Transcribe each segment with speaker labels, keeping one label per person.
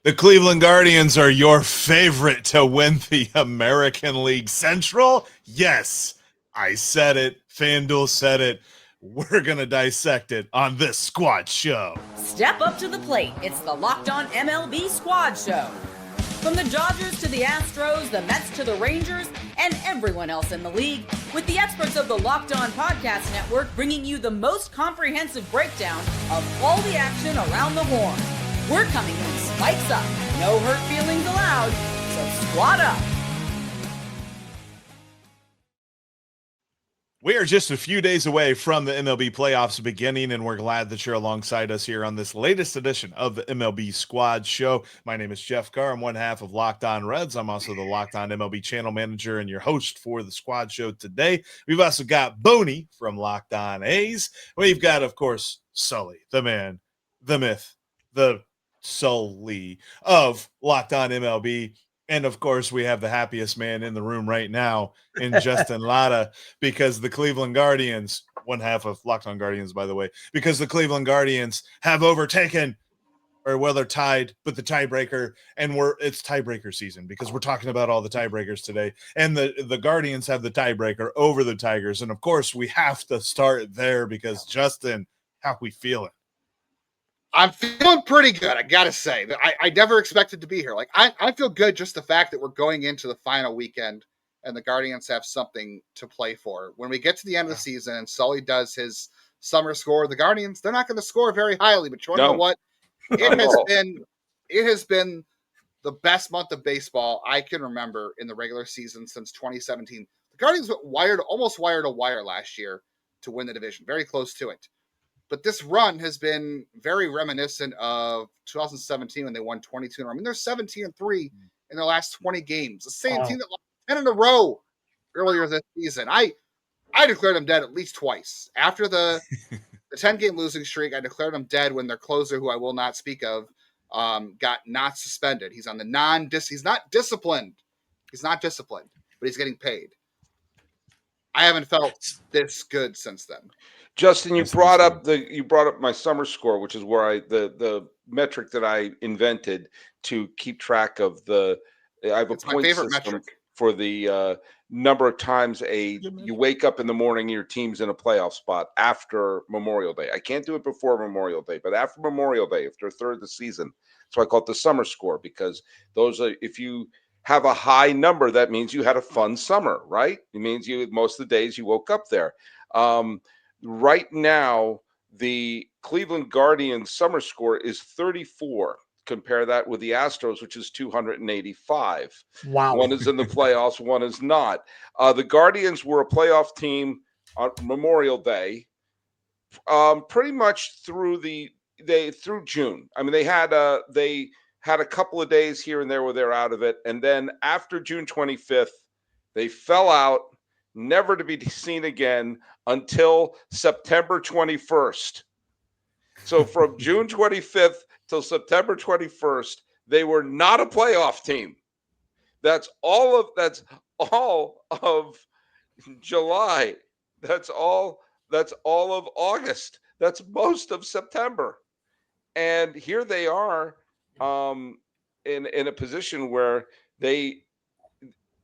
Speaker 1: The Cleveland Guardians are your favorite to win the American League Central? Yes, I said it. FanDuel said it. We're going to dissect it on this Squad Show.
Speaker 2: Step up to the plate. It's the Locked On MLB Squad Show. From the Dodgers to the Astros, the Mets to the Rangers, and everyone else in the league, with the experts of the Locked On Podcast Network bringing you the most comprehensive breakdown of all the action around the horn. We're coming in spikes up, no hurt feelings allowed, so squad up.
Speaker 1: We are just a few days away from the MLB playoffs beginning, and we're glad that you're alongside us here on this latest edition of the MLB Squad Show. My name is Jeff Carr. I'm one half of Locked On Reds. I'm also the Locked On MLB channel manager and your host for the Squad Show today. We've also got Boney from Locked On A's. We've got, of course, Sully, the man, the myth, the Sully of Locked On MLB. And, of course, we have the happiest man in the room right now in Justin Lada, because the Cleveland Guardians, one half of Locked On Guardians, by the way, because the Cleveland Guardians have overtaken, or well, they're tied, but the tiebreaker, and it's tiebreaker season because we're talking about all the tiebreakers today. And the Guardians have the tiebreaker over the Tigers. And, of course, we have to start there because, Justin, how we feeling?
Speaker 3: I'm feeling pretty good, I gotta say. I never expected to be here. Like, I feel good just the fact that we're going into the final weekend and the Guardians have something to play for. When we get to the end of the season and Sully does his summer score, the Guardians, they're not going to score very highly, but you want to know what? It has been the best month of baseball I can remember in the regular season since 2017. The Guardians almost wired a wire last year to win the division, very close to it. But this run has been very reminiscent of 2017 when they won 22 in a row. I mean, they're 17-3 in their last 20 games. The same team that lost 10 in a row earlier this season. I declared them dead at least twice. After the 10-game losing streak, I declared them dead when their closer, who I will not speak of, got not suspended. He's on the he's not disciplined. He's not disciplined, but he's getting paid. I haven't felt this good since then.
Speaker 4: Justin, you brought up my summer score, which is where the metric that I invented to keep track of I have a point system metric for the number of times you wake up in the morning, your team's in a playoff spot after Memorial Day. I can't do it before Memorial Day, but after Memorial Day, after a third of the season. So I call it the summer score, because if you have a high number, that means you had a fun summer, right? It means most of the days you woke up there. Right now, the Cleveland Guardians summer score is 34. Compare that with the Astros, which is 285.
Speaker 5: Wow.
Speaker 4: One is in the playoffs, one is not. The Guardians were a playoff team on Memorial Day, pretty much through June. I mean, they had a couple of days here and there where they're out of it, and then after June 25th, they fell out, never to be seen again until September 21st. So from June 25th till September 21st, they were not a playoff team. That's all of July. That's all of August. That's most of September. And here they are in a position where they're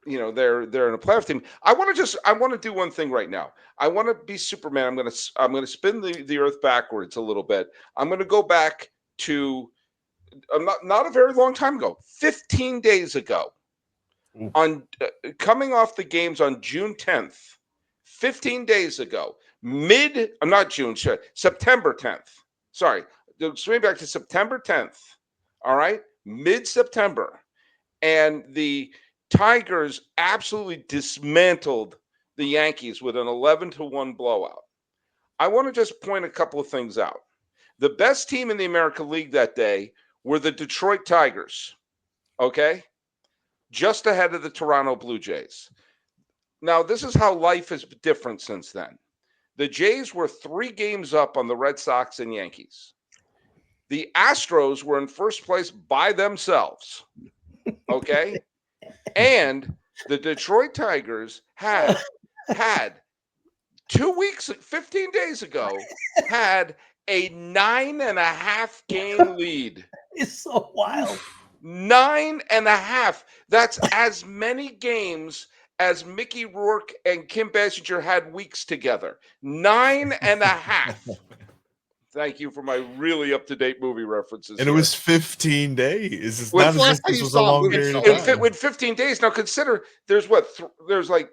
Speaker 4: in a playoff team. I want to do one thing right now. I want to be Superman. I'm going to spin the earth backwards a little bit. I'm going to go back to not a very long time ago, 15 days ago, on coming off the games on June 10th, 15 days ago, September 10th. Sorry, swing back to September 10th. All right, mid-September, and the Tigers absolutely dismantled the Yankees with an 11-1 blowout. I want to just point a couple of things out. The best team in the American League that day were the Detroit Tigers, okay? Just ahead of the Toronto Blue Jays. Now, this is how life is different since then. The Jays were 3 games up on the Red Sox and Yankees. The Astros were in first place by themselves, okay? And the Detroit Tigers had 15 days ago, had a 9.5 game lead.
Speaker 5: It's so wild.
Speaker 4: 9.5. That's as many games as Mickey Rourke and Kim Basinger had weeks together. 9.5. Thank you for my really up-to-date movie references.
Speaker 1: And
Speaker 4: here.
Speaker 1: it was 15 days. It's
Speaker 4: When's
Speaker 1: not
Speaker 3: the
Speaker 1: as
Speaker 3: last
Speaker 1: if
Speaker 3: time
Speaker 1: this
Speaker 3: you
Speaker 1: was a
Speaker 3: saw a
Speaker 1: long
Speaker 3: movie
Speaker 1: period of
Speaker 3: so
Speaker 1: time.
Speaker 4: with 15 days. Now consider there's there's 3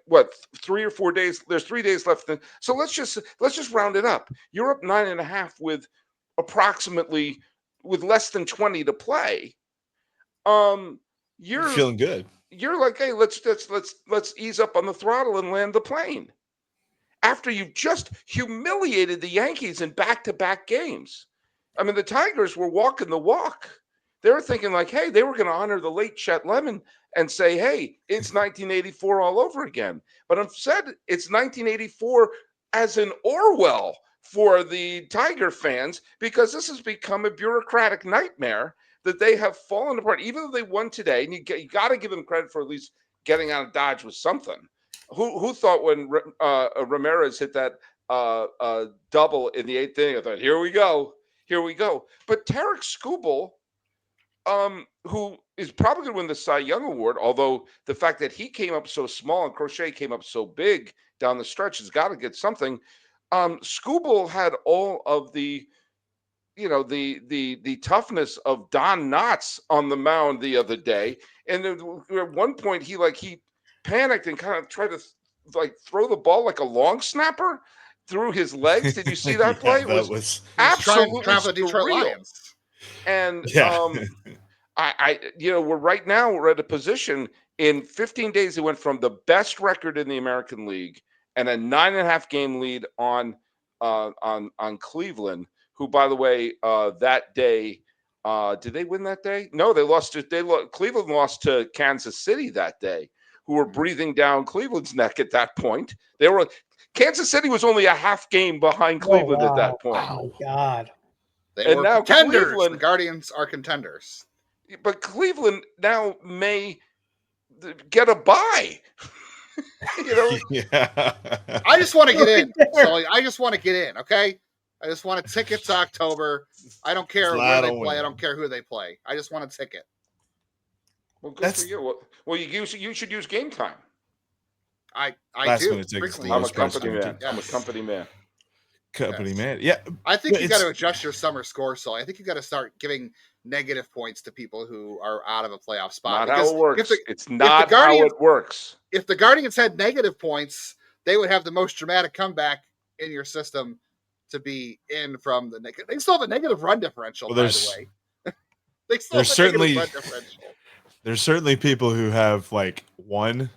Speaker 4: or 4 days. There's 3 days left. So let's just round it up. You're up 9.5 with approximately with less than 20 to play. You're
Speaker 1: Feeling good.
Speaker 4: You're like, hey, let's ease up on the throttle and land the plane. After you've just humiliated the Yankees in back-to-back games. I mean, the Tigers were walking the walk. They were thinking like, hey, they were going to honor the late Chet Lemon and say, hey, it's 1984 all over again. But instead, it's 1984 as in Orwell for the Tiger fans, because this has become a bureaucratic nightmare that they have fallen apart. Even though they won today, and you got to give them credit for at least getting out of Dodge with something. Who thought when Ramirez hit that double in the 8th inning, I thought, here we go. But Tarek Skubal, who is probably going to win the Cy Young Award, although the fact that he came up so small and Crochet came up so big down the stretch has got to get something. Skubal had all of the toughness of Don Knotts on the mound the other day, and at one point he panicked and kind of tried to throw the ball like a long snapper through his legs. Did you see that play?
Speaker 1: Yeah, that was
Speaker 4: absolutely
Speaker 3: trying for the Detroit
Speaker 4: surreal.
Speaker 3: Lions.
Speaker 4: And
Speaker 1: yeah.
Speaker 4: we're at a position in 15 days. It went from the best record in the American League and a 9.5 game lead on Cleveland, who, by the way, that day, did they win that day? No, they lost. Cleveland lost to Kansas City that day, who were breathing down Cleveland's neck at that point. Kansas City was only a half game behind Cleveland at that point.
Speaker 5: Oh my God.
Speaker 3: They were
Speaker 4: now
Speaker 3: contenders.
Speaker 4: Cleveland,
Speaker 3: the Guardians are contenders.
Speaker 4: But Cleveland now may get a bye.
Speaker 1: Yeah.
Speaker 3: I just want to get in, Sully. I just want to get in, okay? I just want a ticket to October. I don't care where they play. I don't care who they play. I just want a ticket.
Speaker 4: Well, good for you. Well, you should use Game Time.
Speaker 3: I
Speaker 1: Last
Speaker 3: do.
Speaker 1: minute tickets to
Speaker 4: I'm a
Speaker 1: those
Speaker 4: company
Speaker 1: guys.
Speaker 4: man.
Speaker 3: Yes.
Speaker 4: I'm a company man.
Speaker 1: Company man. Yeah.
Speaker 3: I think you got to
Speaker 1: It's-
Speaker 3: adjust your summer score, Sully. I think you got to start giving negative points to people who are out of a playoff spot.
Speaker 4: Not how it works. It's not
Speaker 3: Guardians,
Speaker 4: how it works.
Speaker 3: If the Guardians had negative points, they would have the most dramatic comeback in your system to be in from the negative. They still have a negative run differential, by the way. They still have a negative run differential.
Speaker 1: There's certainly people who have like one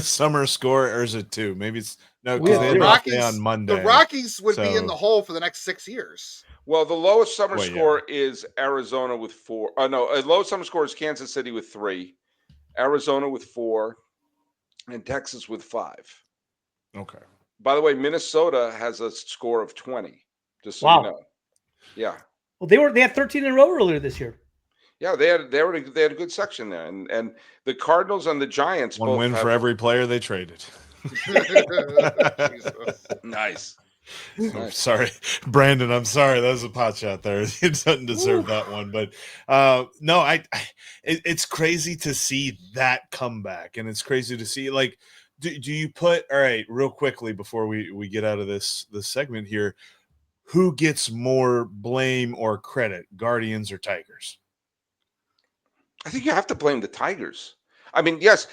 Speaker 1: summer score, or is it two? Maybe it's no, because they had off day on Monday.
Speaker 3: The Rockies would be in the hole for the next 6 years.
Speaker 4: Well, the lowest summer score is Arizona with 4. Lowest summer score is Kansas City with 3, Arizona with 4, and Texas with 5.
Speaker 1: Okay.
Speaker 4: By the way, Minnesota has a score of 20. Just so you know. Yeah.
Speaker 5: Well, they had 13 in a row earlier this year.
Speaker 4: Yeah, they had a good section there, and the Cardinals and the Giants
Speaker 1: one
Speaker 4: both
Speaker 1: win for every player they traded.
Speaker 4: Nice.
Speaker 1: Oh, sorry, Brandon. I'm sorry. That was a pot shot there. It doesn't deserve that one, but no, it's crazy to see that comeback, and it's crazy to see like. Do you put all right real quickly before we get out of this segment here? Who gets more blame or credit, Guardians or Tigers?
Speaker 4: I think you have to blame the Tigers. I mean, yes,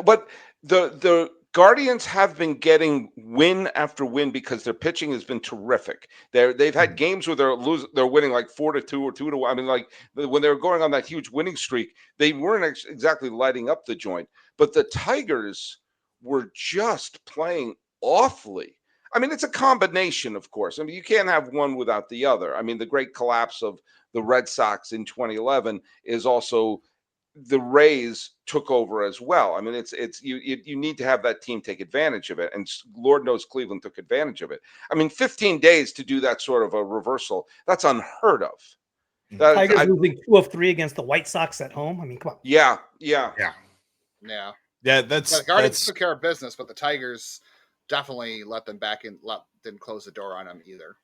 Speaker 4: but the Guardians have been getting win after win because their pitching has been terrific. They've had games where they're winning like 4-2 or 2-1. I mean, like when they were going on that huge winning streak, they weren't exactly lighting up the joint. But the Tigers were just playing awfully. I mean, it's a combination, of course. I mean, you can't have one without the other. I mean, the great collapse of the Red Sox in 2011 is also the Rays took over as well. I mean, it's you need to have that team take advantage of it, and Lord knows Cleveland took advantage of it. I mean, 15 days to do that sort of a reversal, that's unheard of.
Speaker 5: Tigers losing 2 of 3 against the White Sox at home. I mean, come on.
Speaker 4: Yeah.
Speaker 3: The Guardians took care of business, but the Tigers definitely let them back in. Didn't close the door on them either.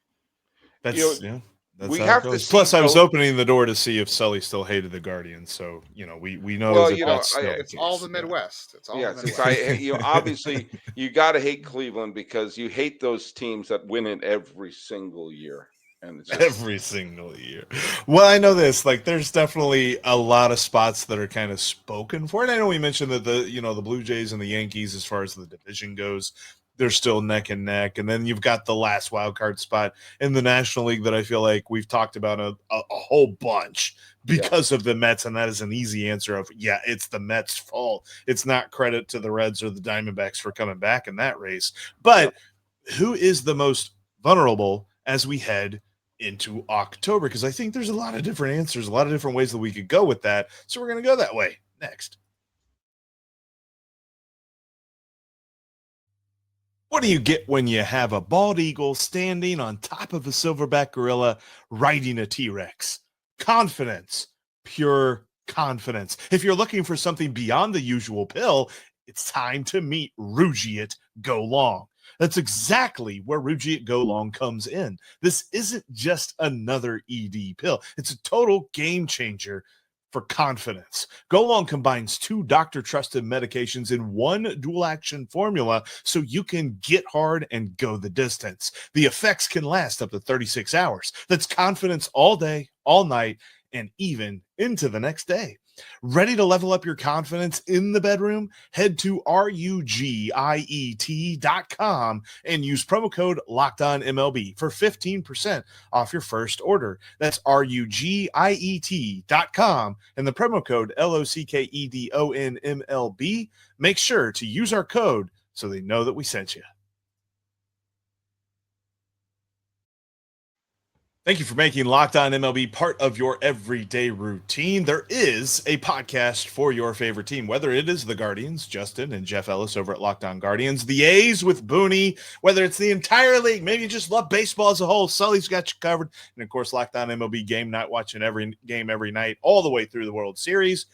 Speaker 1: That's
Speaker 4: We
Speaker 1: how it
Speaker 4: have to
Speaker 1: goes.
Speaker 4: see
Speaker 1: Plus, I was
Speaker 4: both.
Speaker 1: opening the door to see if Sully still hated the Guardians. So, we know
Speaker 4: Well,
Speaker 1: that that's still the
Speaker 3: It's all
Speaker 1: case.
Speaker 3: the Midwest. It's all the
Speaker 4: Yes,
Speaker 3: Midwest.
Speaker 4: obviously you got to hate Cleveland because you hate those teams that win it every single year, and it's just
Speaker 1: Every single year. Well, I know this. Like, there's definitely a lot of spots that are kind of spoken for. And I know we mentioned that the Blue Jays and the Yankees, as far as the division goes, they're still neck and neck. And then you've got the last wild card spot in the National League that I feel like we've talked about a whole bunch because of the Mets. And that is an easy answer of, yeah, it's the Mets' fault. It's not credit to the Reds or the Diamondbacks for coming back in that race. But who is the most vulnerable as we head into October? Because I think there's a lot of different answers, a lot of different ways that we could go with that. So we're going to go that way next. What do you get when you have a bald eagle standing on top of a silverback gorilla riding a T-Rex? Confidence, pure confidence. If you're looking for something beyond the usual pill, it's time to meet Rugiet Go Long. That's exactly where Rugiet Go Long comes in. This isn't just another ED pill. It's a total game changer for confidence. Go Long combines 2 doctor-trusted medications in one dual-action formula so you can get hard and go the distance. The effects can last up to 36 hours. That's confidence all day, all night, and even into the next day. Ready to level up your confidence in the bedroom? Head to rugiet.com and use promo code LOCKEDONMLB for 15% off your first order. That's rugiet.com and the promo code LOCKEDONMLB. Make sure to use our code so they know that we sent you. Thank you for making Locked On MLB part of your everyday routine. There is a podcast for your favorite team, whether it is the Guardians, Justin and Jeff Ellis over at Locked On Guardians, the A's with Booney, whether it's the entire league, maybe you just love baseball as a whole, Sully's got you covered, and of course, Locked On MLB Game Night, watching every game every night, all the way through the World Series.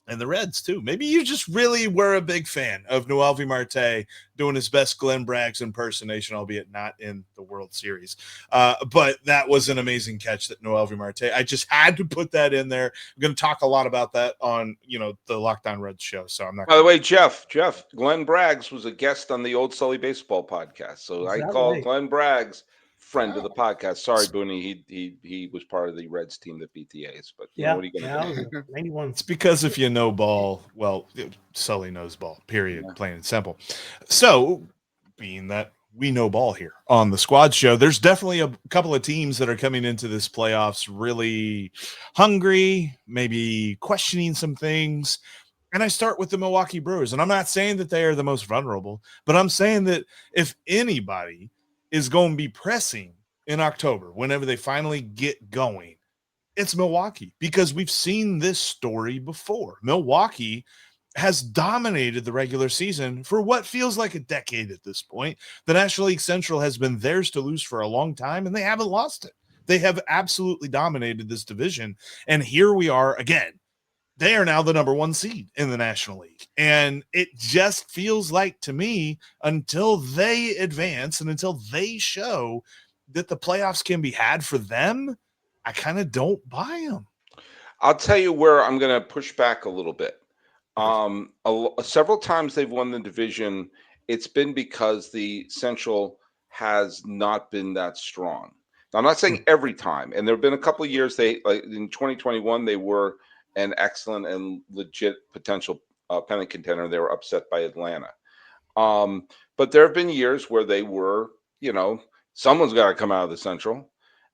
Speaker 1: And the Reds, too. Maybe you just really were a big fan of Noelvi Marte doing his best Glenn Braggs impersonation, albeit not in the World Series. But that was an amazing catch that Noelvi Marte. I just had to put that in there. I'm going to talk a lot about that on, the Locked On Reds show. So I'm not.
Speaker 4: By the way, Jeff, Glenn Braggs was a guest on the old Sully Baseball podcast. So I called Glenn Braggs friend of the podcast. Sorry, Booney. He was part of the Reds team that beat the A's. But what are you going to do?
Speaker 5: 91.
Speaker 1: It's because if you know ball, well, Sully knows ball, period, plain and simple. So, being that we know ball here on the Squad Show, there's definitely a couple of teams that are coming into this playoffs really hungry, maybe questioning some things. And I start with the Milwaukee Brewers. And I'm not saying that they are the most vulnerable, but I'm saying that if anybody is going to be pressing in October, whenever they finally get going, it's Milwaukee, because we've seen this story before. Milwaukee has dominated the regular season for what feels like a decade at this point. The National League Central has been theirs to lose for a long time, and they haven't lost it. They have absolutely dominated this division. And here we are again. They are now the number 1 seed in the National League. And it just feels like, to me, until they advance and until they show that the playoffs can be had for them, I kind of don't buy them.
Speaker 4: I'll tell you where I'm going to push back a little bit. Several times they've won the division, it's been because the Central has not been that strong. Now, I'm not saying every time, and there have been a couple of years in 2021 they were an excellent and legit potential pennant contender. They were upset by Atlanta. But there have been years where they were, someone's got to come out of the Central,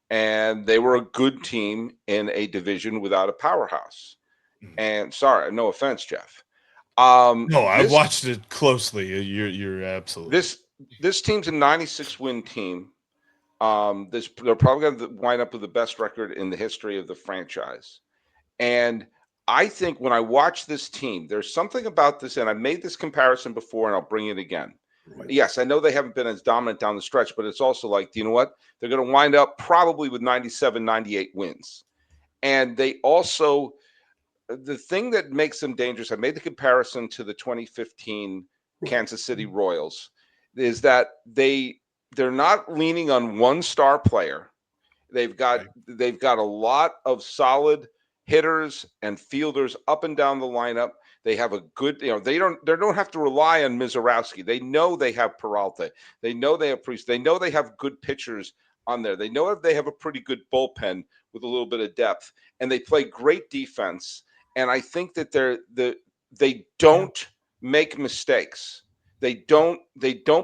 Speaker 4: and they were a good team in a division without a powerhouse. And sorry, no offense, Jeff.
Speaker 1: No, I've watched it closely. You're absolutely.
Speaker 4: This team's a 96-win team. They're probably going to wind up with the best record in the history of the franchise. And I think when I watch this team, there's something about this, and I've made this comparison before, and I'll bring it again. Right. Yes, I know they haven't been as dominant down the stretch, but it's also like, you know what? They're going to wind up probably with 97, 98 wins. And they also, the thing that makes them dangerous, I made the comparison to the 2015 Kansas City Royals, is that they're not leaning on one star player. They've got a lot of solid hitters and fielders up and down the lineup. They have a good, they don't have to rely on Mizorowski. They know they have Peralta. They know they have Priest. They know they have good pitchers on there. They know they have a pretty good bullpen with a little bit of depth, and they play great defense. And I think that they don't make mistakes. They don't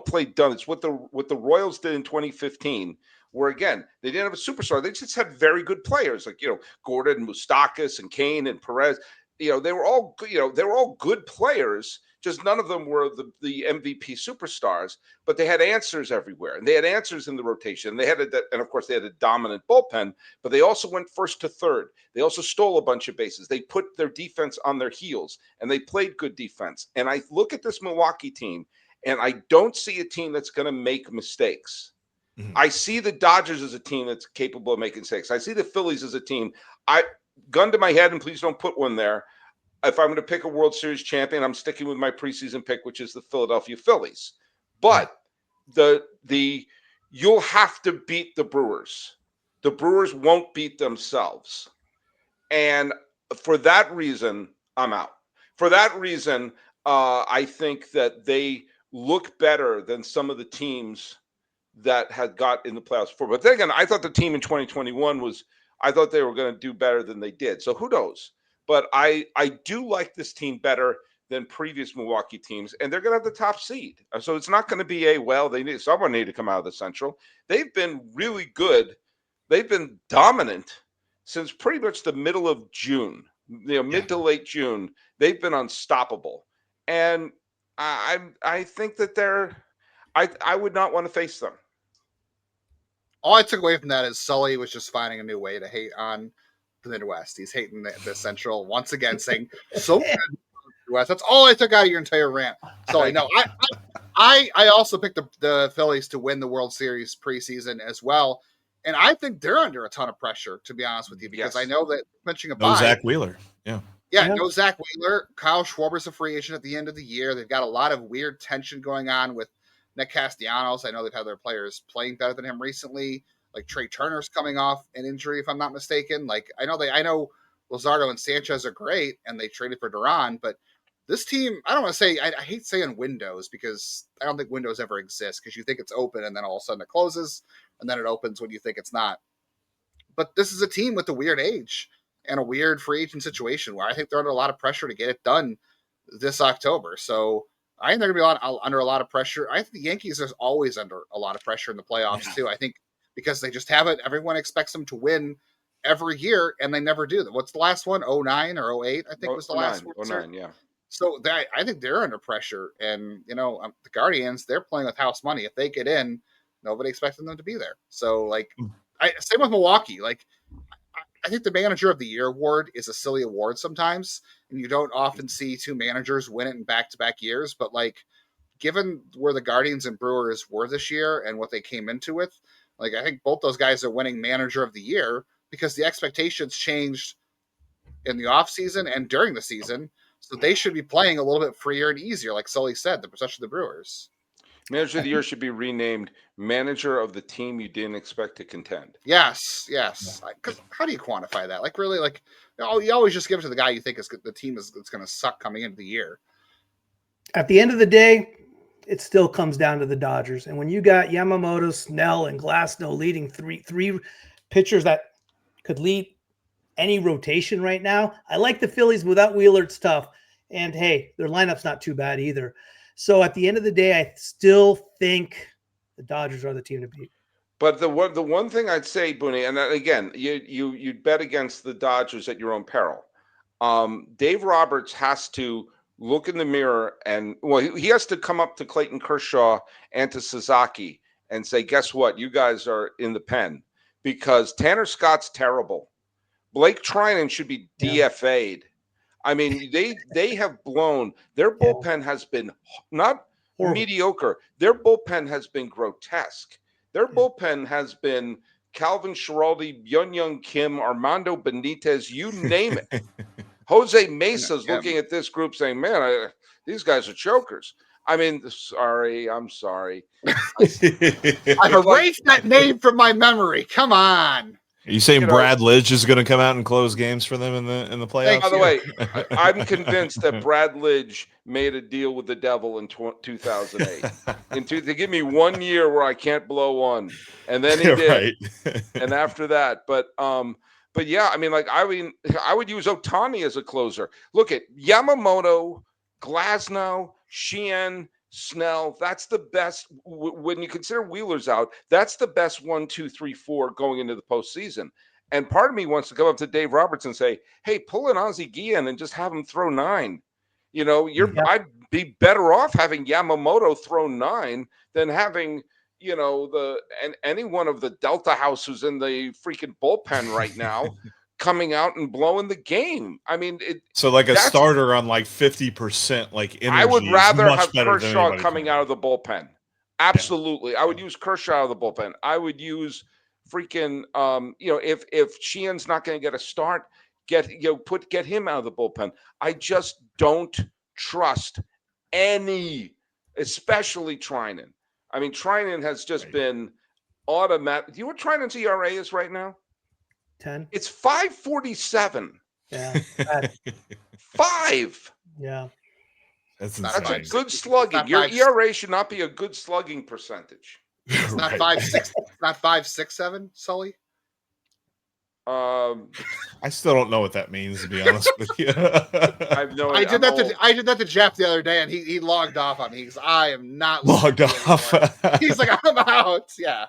Speaker 4: play dumb. It's what the Royals did in 2015, where again they didn't have a superstar. They just had very good players like Gordon, Moustakas, and Kane and Perez. They were all good players. Just none of them were the MVP superstars, but they had answers everywhere, and they had answers in the rotation. They had and of course they had a dominant bullpen, but they also went first to third. They also stole a bunch of bases. They put their defense on their heels, and they played good defense. And I look at this Milwaukee team, and I don't see a team that's going to make mistakes. Mm-hmm. I see the Dodgers as a team that's capable of making mistakes. I see the Phillies as a team. Gun to my head, and please don't put one there. If I'm going to pick a World Series champion, I'm sticking with my preseason pick, which is the Philadelphia Phillies. But you'll have to beat the Brewers. The Brewers won't beat themselves. And for that reason, I'm out. For that reason, I think that they look better than some of the teams that had got in the playoffs before. But then again, I thought the team in 2021 I thought they were going to do better than they did. So who knows? But I do like this team better than previous Milwaukee teams, and they're going to have the top seed. So it's not going to be someone need to come out of the Central. They've been really good. They've been dominant since pretty much the middle of June, mid to late June. They've been unstoppable, and I think that I would not want to face them.
Speaker 3: All I took away from that is Sully was just finding a new way to hate on the Midwest. He's hating the Central once again, saying so good Midwest. That's all I took out of your entire rant. Sully, no, I also picked the Phillies to win the World Series preseason as well, and I think they're under a ton of pressure, to be honest with you, because I know that clinching a bye.
Speaker 1: Zach Wheeler,
Speaker 3: no Zach Wheeler. Kyle Schwarber's a free agent at the end of the year. They've got a lot of weird tension going on with Nick Castellanos. I know they've had their players playing better than him recently. Like Trey Turner's coming off an injury, if I'm not mistaken. Like I know Luzardo and Sanchez are great, and they traded for Duran, but this team, I don't want to say, I hate saying windows because I don't think windows ever exist because you think it's open and then all of a sudden it closes and then it opens when you think it's not. But this is a team with a weird age and a weird free agent situation where I think they're under a lot of pressure to get it done this October. So I think they're going to be under a lot of pressure. I think the Yankees are always under a lot of pressure in the playoffs too. I think because they just have it. Everyone expects them to win every year, and they never do. What's the last one? 09 or 08, I think was the last one.
Speaker 4: 09, yeah.
Speaker 3: So I think they're under pressure. And, the Guardians, they're playing with house money. If they get in, nobody expected them to be there. So, same with Milwaukee. I think the Manager of the Year award is a silly award sometimes, and you don't often see two managers win it in back-to-back years. But, given where the Guardians and Brewers were this year and what they came into with, I think both those guys are winning Manager of the Year because the expectations changed in the offseason and during the season. So they should be playing a little bit freer and easier, like Sully said, especially the Brewers.
Speaker 4: Manager of the Year should be renamed Manager of the Team You Didn't Expect to Contend.
Speaker 3: Yes. Because how do you quantify that? You always just give it to the guy you think is the team that's going to suck coming into the year.
Speaker 5: At the end of the day, it still comes down to the Dodgers. And when you got Yamamoto, Snell, and Glasnow leading three pitchers that could lead any rotation right now, I like the Phillies. Without Wheeler, it's tough. And, hey, their lineup's not too bad either. So at the end of the day, I still think the Dodgers are the team to beat.
Speaker 4: But the one thing I'd say, Booney, and again, you'd bet against the Dodgers at your own peril. Dave Roberts has to look in the mirror and, he has to come up to Clayton Kershaw and to Sasaki and say, guess what? You guys are in the pen because Tanner Scott's terrible. Blake Trinan should be DFA'd. I mean, they have blown. Their bullpen has been not mediocre. Their bullpen has been grotesque. Their bullpen has been Calvin Schiraldi, Young Kim, Armando Benitez, you name it. Jose Mesa's looking at this group saying, man, these guys are chokers. I mean, sorry. I'm sorry.
Speaker 3: I've erased that name from my memory. Come on.
Speaker 1: Are you saying
Speaker 4: You know-
Speaker 1: Brad Lidge is going to come out and close games for them in the playoffs?
Speaker 4: By the way, I'm convinced that Brad Lidge made a deal with the devil in 2008. To give me 1 year where I can't blow one, and then he did.
Speaker 1: Right.
Speaker 4: And after that, but yeah, I mean, I would use Ohtani as a closer. Look at Yamamoto, Glasnow, Sheehan, Snell. That's the best when you consider Wheeler's out. That's the best 1, 2, 3, 4 going into the postseason. And part of me wants to go up to Dave Roberts and say, "Hey, pull an Ozzie Guillen and just have him throw 9." You know, I'd be better off having Yamamoto throw 9 than having any one of the Delta House who's in the freaking bullpen right now coming out and blowing the game. I mean,
Speaker 1: so like a starter on like 50%, like energy.
Speaker 4: I would rather
Speaker 1: have
Speaker 4: Kershaw coming out of the bullpen. Absolutely. Yeah. I would use Kershaw out of the bullpen. I would use freaking if Sheehan's not going to get a start, get him out of the bullpen. I just don't trust any, especially Trinan. I mean, Trinan has just been automatic. Do you know what Trinan's ERA is right now?
Speaker 5: 10.
Speaker 4: It's 5.47.
Speaker 5: Yeah.
Speaker 4: 5.
Speaker 5: Yeah.
Speaker 1: That's
Speaker 4: a good slugging. Your ERA should not be a good slugging percentage.
Speaker 3: It's not 5.6. Not 5.67, Sully.
Speaker 1: I still don't know what that means, to be honest with you.
Speaker 4: I have no idea.
Speaker 3: I did that to Jeff the other day, and he logged off on me. He's I am not
Speaker 1: logged off.
Speaker 3: He's like, I'm out. Yeah.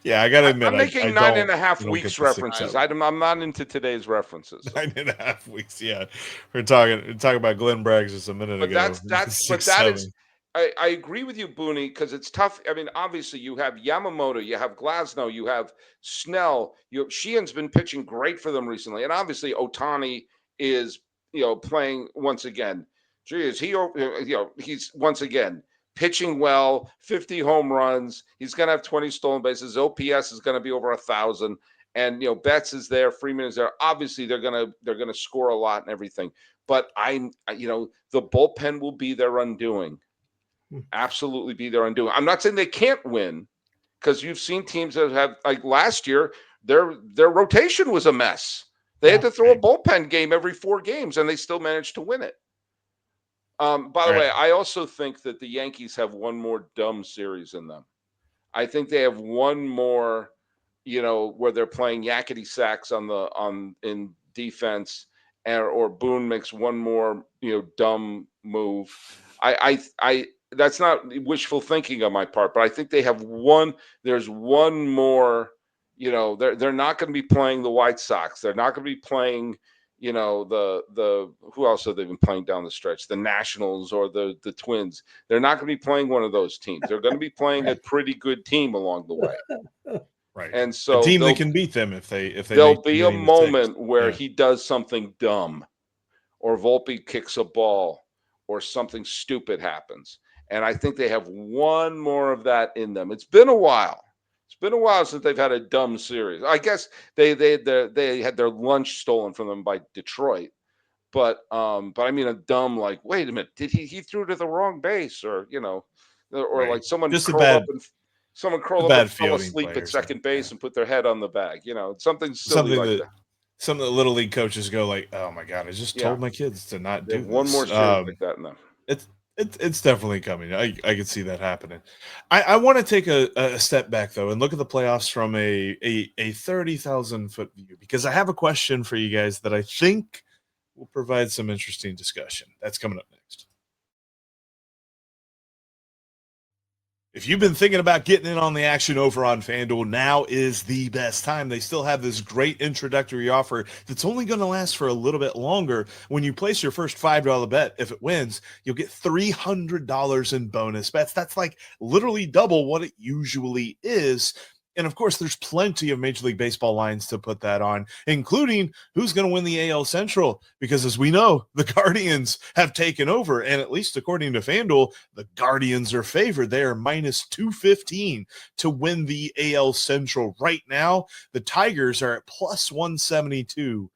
Speaker 1: Yeah, I gotta admit,
Speaker 4: I'm making 9.5 weeks references. I'm not into today's references.
Speaker 1: 9.5 weeks. Yeah, we're talking about Glenn Braggs just a minute ago.
Speaker 4: I agree with you, Booney, because it's tough. I mean, obviously, you have Yamamoto, you have Glasnow, you have Snell. Sheehan's been pitching great for them recently, and obviously, Ohtani is playing once again. He's once again pitching well, 50 home runs. He's going to have 20 stolen bases. OPS is going to be over 1,000. And Betts is there, Freeman is there. Obviously, they're going to score a lot and everything. But the bullpen will be their undoing. Absolutely be their undoing. I'm not saying they can't win, because you've seen teams that have, like last year, their rotation was a mess. They had to throw a bullpen game every 4 games, and they still managed to win it. By the way, I also think that the Yankees have one more dumb series in them. I think they have one more, where they're playing yakety sacks in defense, or Boone makes one more, dumb move. I that's not wishful thinking on my part, but I think they have one. There's one more. They're not going to be playing the White Sox. They're not going to be playing. The who else have they been playing down the stretch? The Nationals or the Twins. They're not going to be playing one of those teams. They're going to be playing a pretty good team along the way.
Speaker 1: Right.
Speaker 4: And so
Speaker 1: a team that can beat them if they
Speaker 4: there'll be a moment where he does something dumb, or Volpe kicks a ball, or something stupid happens. And I think they have one more of that in them. It's been a while. It's been a while since they've had a dumb series. I guess they had their lunch stolen from them by Detroit, but I mean a dumb, like, wait a minute, did he threw to the wrong base, or like someone
Speaker 1: just
Speaker 4: curled up and fell asleep at second base and put their head on the bag, something silly like that.
Speaker 1: Some of the little league coaches go like, "Oh my god, I just told my kids to not do
Speaker 4: one
Speaker 1: this."
Speaker 4: more series like that in them.
Speaker 1: It's definitely coming. I can see that happening. I want to take a step back though and look at the playoffs from a 30,000-foot view, because I have a question for you guys that I think will provide some interesting discussion. That's coming up next. If you've been thinking about getting in on the action over on FanDuel, now is the best time. They still have this great introductory offer that's only going to last for a little bit longer. When you place your first $5 bet, if it wins, you'll get $300 in bonus bets. That's like literally double what it usually is. And of course, there's plenty of Major League Baseball lines to put that on, including who's going to win the AL Central. Because as we know, the Guardians have taken over. And at least according to FanDuel, the Guardians are favored. They are minus 215 to win the AL Central. Right now, the Tigers are at plus 172.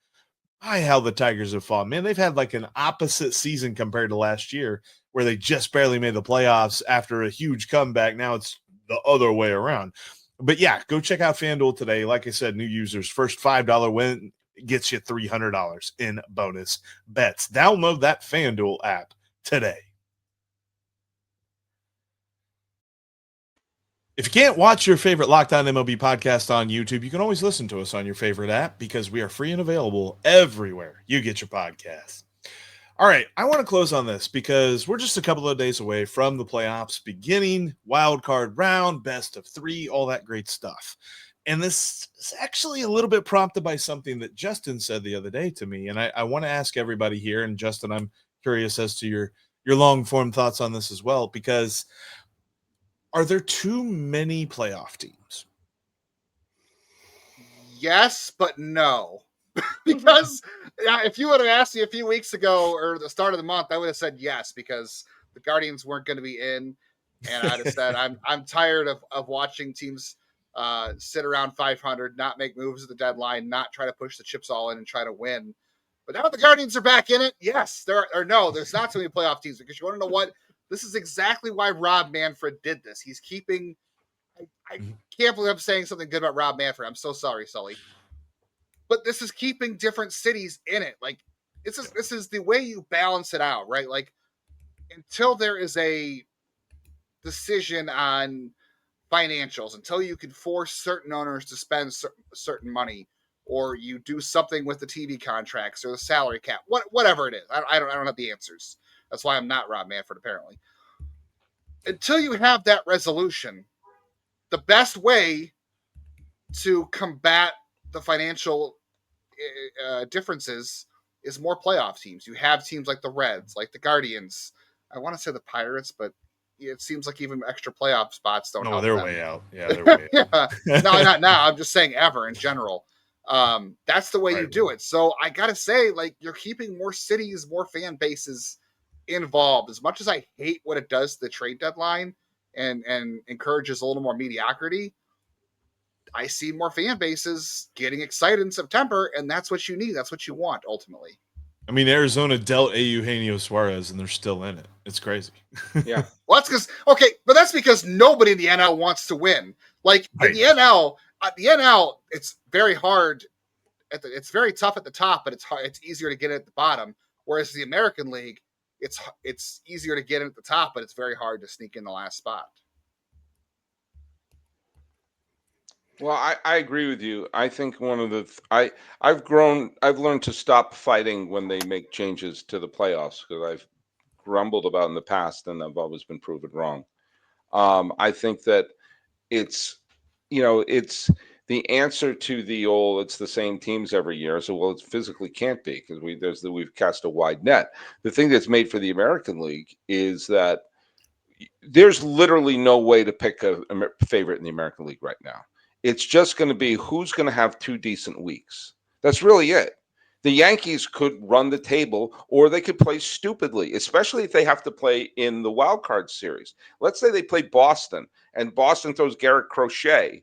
Speaker 1: How the Tigers have fallen. Man, they've had like an opposite season compared to last year. where they just barely made the playoffs after a huge comeback. Now it's the other way around. But yeah, go check out FanDuel today. Like I said, new users, first $5 win gets you $300 in bonus bets. Download that FanDuel app today. If you can't watch your favorite Locked On MLB podcast on YouTube, you can always listen to us on your favorite app because we are free and available everywhere you get your podcasts. All right, I want to close on this because we're just a couple of days away from the playoffs beginning, wild card round, best of 3, all that great stuff. And this is actually a little bit prompted by something that Justin said the other day to me. And I want to ask everybody here, and Justin, I'm curious as to your long-form thoughts on this as well, because are there too many playoff teams?
Speaker 3: Yes, but no. Because if you would have asked me a few weeks ago or the start of the month, I would have said yes, because the Guardians weren't going to be in. And I'd have said, I'm tired of watching teams sit around 500, not make moves at the deadline, not try to push the chips all in and try to win. But now the Guardians are back in it. Yes, there's not so many playoff teams, because you want to know what? This is exactly why Rob Manfred did this. He's keeping. I can't believe I'm saying something good about Rob Manfred. I'm so sorry, Sully. But this is keeping different cities in it. Like, this is the way you balance it out, right? Like, until there is a decision on financials, until you can force certain owners to spend certain money, or you do something with the TV contracts or the salary cap, whatever it is. I don't have the answers. That's why I'm not Rob Manfred, apparently. Until you have that resolution, the best way to combat the financial differences is more playoff teams. You have teams like the Reds, like the Guardians. I want to say the Pirates, but it seems like even extra playoff spots don't help
Speaker 1: they're
Speaker 3: them.
Speaker 1: way out. Yeah, they're way out.
Speaker 3: No, not now. I'm just saying ever in general. That's the way you do it. So I got to say, like, you're keeping more cities, more fan bases involved. As much as I hate what it does to the trade deadline and encourages a little more mediocrity, I see more fan bases getting excited in September, and that's what you need. That's what you want, ultimately.
Speaker 1: I mean, Arizona dealt Eugenio Suarez, and they're still in it. It's crazy.
Speaker 4: Yeah.
Speaker 3: Well, that's because nobody in the NL wants to win. Like, in the NL, it's very hard. It's very tough at the top, but it's easier to get it at the bottom. Whereas the American League, it's easier to get it at the top, but it's very hard to sneak in the last spot.
Speaker 4: Well, I agree with you. I think one of the I've learned to stop fighting when they make changes to the playoffs, because I've grumbled about in the past and I've always been proven wrong. I think that it's the answer to the old, it's the same teams every year. So, well, it physically can't be, because we've cast a wide net. The thing that's made for the American League is that there's literally no way to pick a favorite in the American League right now. It's just going to be who's going to have 2 decent weeks. That's really it. The Yankees could run the table, or they could play stupidly, especially if they have to play in the wild card series. Let's say they play Boston, and Boston throws Garrett Crochet,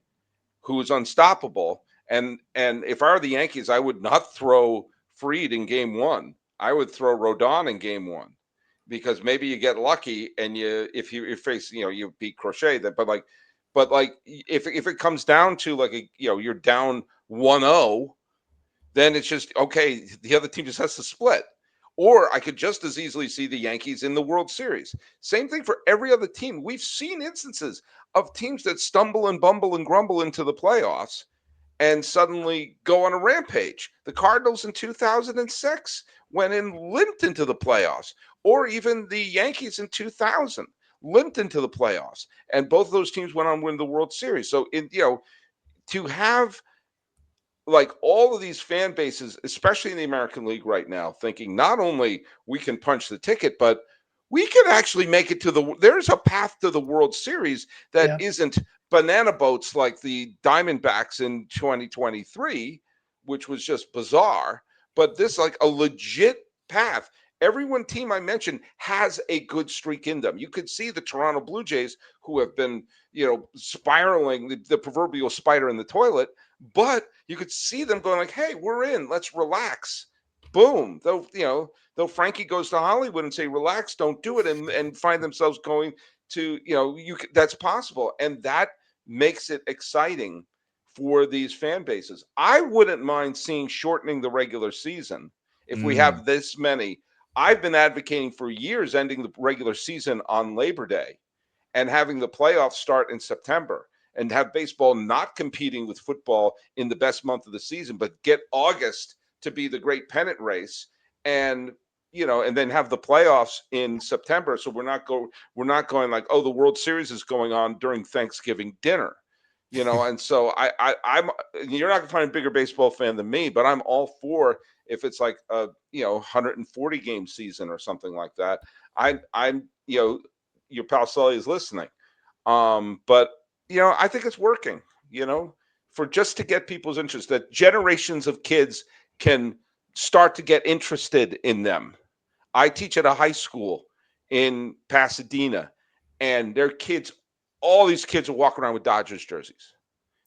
Speaker 4: who is unstoppable. And if I were the Yankees, I would not throw Fried in game 1. I would throw Rodon in game 1, because maybe you get lucky and if you face, you beat Crochet, but if it comes down to you're down 1-0, then it's just, okay, the other team just has to split. Or I could just as easily see the Yankees in the World Series. Same thing for every other team. We've seen instances of teams that stumble and bumble and grumble into the playoffs and suddenly go on a rampage. The Cardinals in 2006 went and limped into the playoffs, or even the Yankees in 2000 limped into the playoffs, and both of those teams went on to win the World Series. So, to have all of these fan bases, especially in the American League right now, thinking not only we can punch the ticket, but we can actually make it there's a path to the World Series that isn't banana boats like the Diamondbacks in 2023, which was just bizarre, but this a legit path. Every team I mentioned has a good streak in them. You could see the Toronto Blue Jays, who have been, spiraling, the proverbial spider in the toilet, but you could see them going hey, we're in, let's relax. boom, though Frankie goes to Hollywood and say, relax, don't do it, and find themselves going to, that's possible. And that makes it exciting for these fan bases. I wouldn't mind seeing shortening the regular season if we have this many. I've been advocating for years ending the regular season on Labor Day and having the playoffs start in September, and have baseball not competing with football in the best month of the season, but get August to be the great pennant race, and and then have the playoffs in September. So we're not going like, oh, the World Series is going on during Thanksgiving dinner, and so I'm you're not gonna find a bigger baseball fan than me, but I'm all for, if it's like a 140 game season or something like that. I'm your pal Sully is listening. But I think it's working, for just to get people's interest, that generations of kids can start to get interested in them. I teach at a high school in Pasadena, and all these kids are walking around with Dodgers jerseys.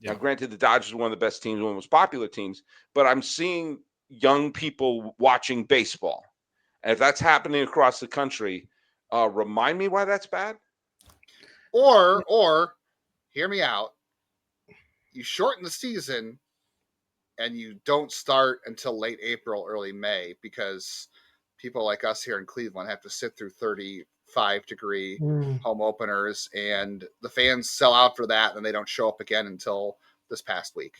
Speaker 1: Yeah.
Speaker 4: Now, granted, the Dodgers are one of the best teams, one of the most popular teams, but I'm seeing young people watching baseball. And if that's happening across the country, remind me why that's bad.
Speaker 3: Or hear me out. You shorten the season and you don't start until late April, early May, because people like us here in Cleveland have to sit through 35-degree home openers, and the fans sell out for that, and they don't show up again until this past week,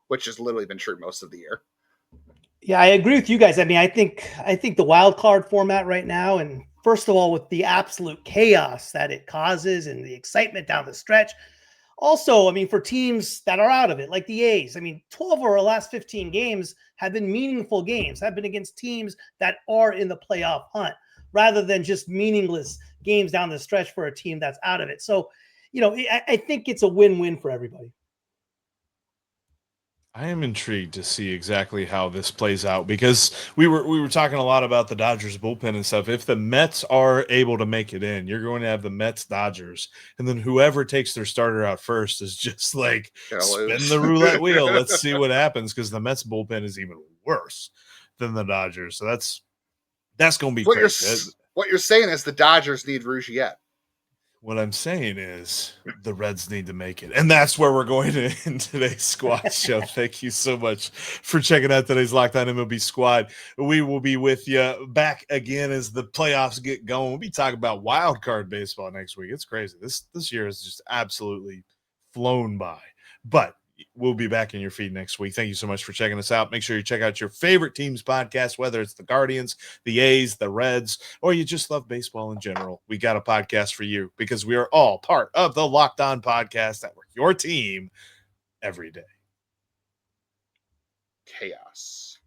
Speaker 3: which has literally been true most of the year.
Speaker 5: Yeah, I agree with you guys. I mean, I think the wild card format right now, and first of all, with the absolute chaos that it causes and the excitement down the stretch. Also, I mean, for teams that are out of it, like the A's, I mean, 12 of our last 15 games have been meaningful games, have been against teams that are in the playoff hunt, rather than just meaningless games down the stretch for a team that's out of it. So, I think it's a win-win for everybody.
Speaker 1: I am intrigued to see exactly how this plays out, because we were talking a lot about the Dodgers bullpen and stuff. If the Mets are able to make it in, you're going to have the Mets Dodgers, and then whoever takes their starter out first is just like spin the roulette wheel. Let's see what happens, because the Mets bullpen is even worse than the Dodgers. So that's going to be crazy.
Speaker 3: What you're saying is the Dodgers need Rougiet.
Speaker 1: What I'm saying is the Reds need to make it. And that's where we're going to end today's squad show. Thank you so much for checking out today's Locked On MLB Squad. We will be with you back again as the playoffs get going. We'll be talking about wild card baseball next week. It's crazy. This year has just absolutely flown by. But we'll be back in your feed next week. Thank you so much for checking us out. Make sure you check out your favorite team's podcast, whether it's the Guardians, the A's, the Reds, or you just love baseball in general. We got a podcast for you, because we are all part of the Locked On Podcast Network, your team every day.
Speaker 3: Chaos.